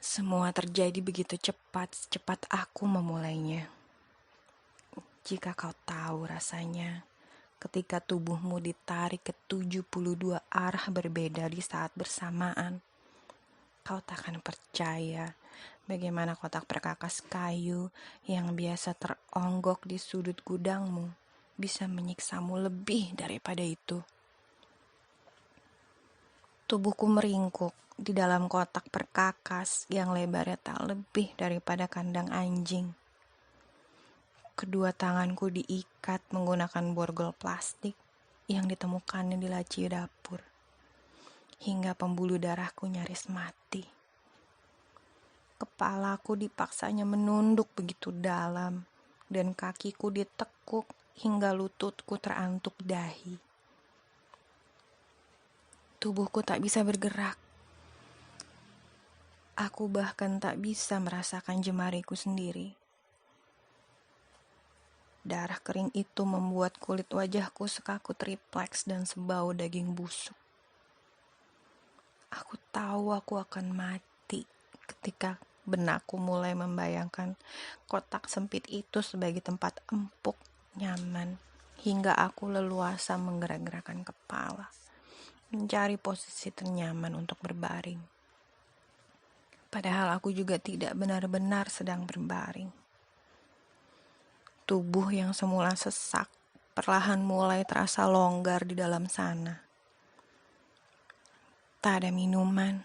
Semua terjadi begitu cepat, secepat aku memulainya. Jika kau tahu rasanya, ketika tubuhmu ditarik ke 72 arah berbeda di saat bersamaan, kau takkan percaya bagaimana kotak perkakas kayu yang biasa teronggok di sudut gudangmu bisa menyiksamu lebih daripada itu. Tubuhku meringkuk di dalam kotak perkakas yang lebarnya tak lebih daripada kandang anjing. Kedua tanganku diikat menggunakan borgol plastik yang ditemukannya di laci dapur, hingga pembuluh darahku nyaris mati. Kepalaku dipaksanya menunduk begitu dalam, dan kakiku ditekuk hingga lututku terantuk dahi. Tubuhku tak bisa bergerak. Aku bahkan tak bisa merasakan jemariku sendiri. Darah kering itu membuat kulit wajahku sekaku tripleks dan sebau daging busuk. Aku tahu aku akan mati ketika benakku mulai membayangkan kotak sempit itu sebagai tempat empuk, nyaman, hingga aku leluasa menggerak-gerakkan kepala, mencari posisi ternyaman untuk berbaring. Padahal aku juga tidak benar-benar sedang berbaring. Tubuh yang semula sesak perlahan mulai terasa longgar di dalam sana. Tak ada minuman,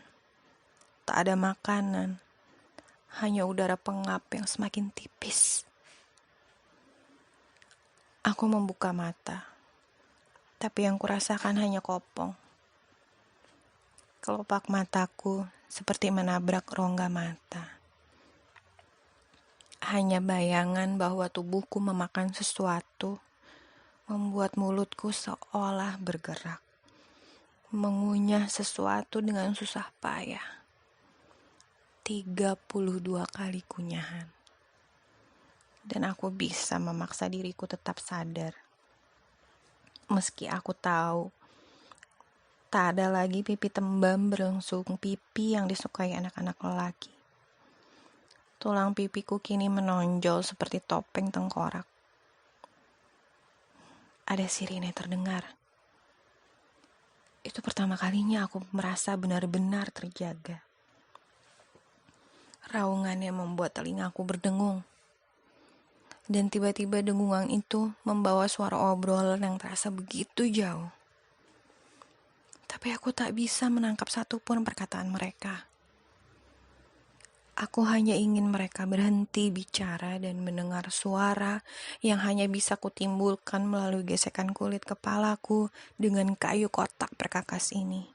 tak ada makanan, hanya udara pengap yang semakin tipis. Aku membuka mata, tapi yang kurasakan hanya kopong. Kelopak mataku seperti menabrak rongga mata. Hanya bayangan bahwa tubuhku memakan sesuatu membuat mulutku seolah bergerak, mengunyah sesuatu dengan susah payah. 32 kali kunyahan. Dan aku bisa memaksa diriku tetap sadar. Meski aku tahu tak ada lagi pipi tembam berlangsung pipi yang disukai anak-anak lelaki. Tulang pipiku kini menonjol seperti topeng tengkorak. Ada sirine terdengar. Itu pertama kalinya aku merasa benar-benar terjaga. Raungannya membuat telingaku berdengung. Dan tiba-tiba dengungan itu membawa suara obrolan yang terasa begitu jauh. Tapi aku tak bisa menangkap satupun perkataan mereka. Aku hanya ingin mereka berhenti bicara dan mendengar suara yang hanya bisa kutimbulkan melalui gesekan kulit kepalaku dengan kayu kotak perkakas ini.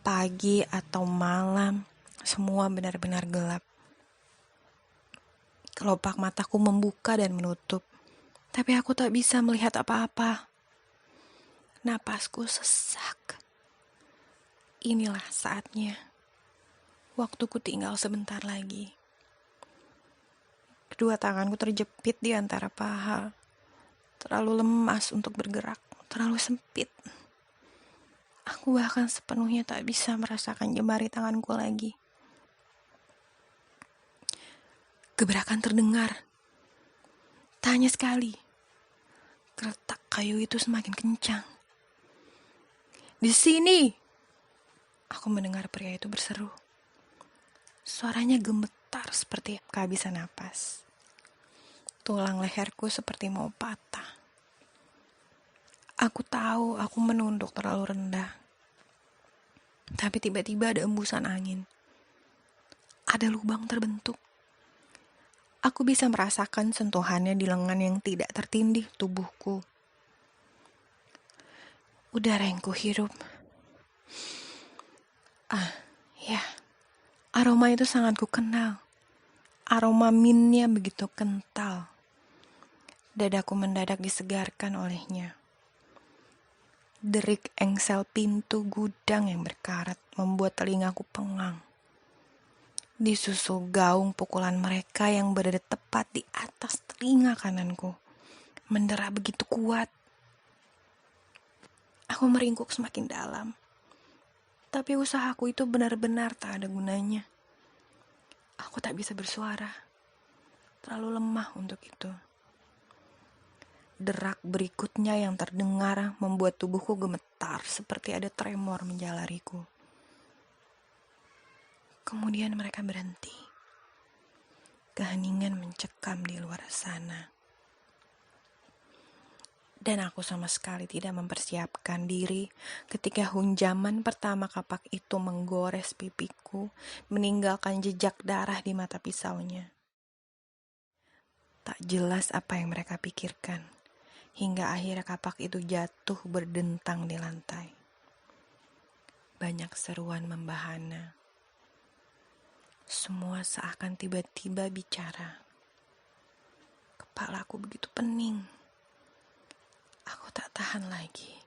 Pagi atau malam, semua benar-benar gelap. Kelopak mataku membuka dan menutup, tapi aku tak bisa melihat apa-apa. Napasku sesak. Inilah saatnya. Waktuku tinggal sebentar lagi. Kedua tanganku terjepit di antara paha. Terlalu lemas untuk bergerak, terlalu sempit. Aku bahkan sepenuhnya tak bisa merasakan jemari tanganku lagi. Gebrakan terdengar. Tak hanya sekali. Keretak kayu itu semakin kencang. Di sini! Aku mendengar pria itu berseru. Suaranya gemetar seperti kehabisan napas. Tulang leherku seperti mau patah. Aku tahu aku menunduk terlalu rendah. Tapi tiba-tiba ada embusan angin. Ada lubang terbentuk. Aku bisa merasakan sentuhannya di lengan yang tidak tertindih tubuhku. Udara yang kuhirup. Ya, aroma itu sangat kukenal. Aroma minnya begitu kental. Dadaku mendadak disegarkan olehnya. Derik engsel pintu gudang yang berkarat membuat telingaku pengang. Disusul gaung pukulan mereka yang berada tepat di atas telinga kananku, mendera begitu kuat. Aku meringkuk semakin dalam. Tapi usahaku itu benar-benar tak ada gunanya. Aku tak bisa bersuara. Terlalu lemah untuk itu. Derak berikutnya yang terdengar membuat tubuhku gemetar seperti ada tremor menjalariku. Kemudian mereka berhenti. Keheningan mencekam di luar sana. Dan aku sama sekali tidak mempersiapkan diri ketika hunjaman pertama kapak itu menggores pipiku, meninggalkan jejak darah di mata pisaunya. Tak jelas apa yang mereka pikirkan, hingga akhirnya kapak itu jatuh berdentang di lantai. Banyak seruan membahana. Semua seakan tiba-tiba bicara. Kepalaku begitu pening. Aku tak tahan lagi.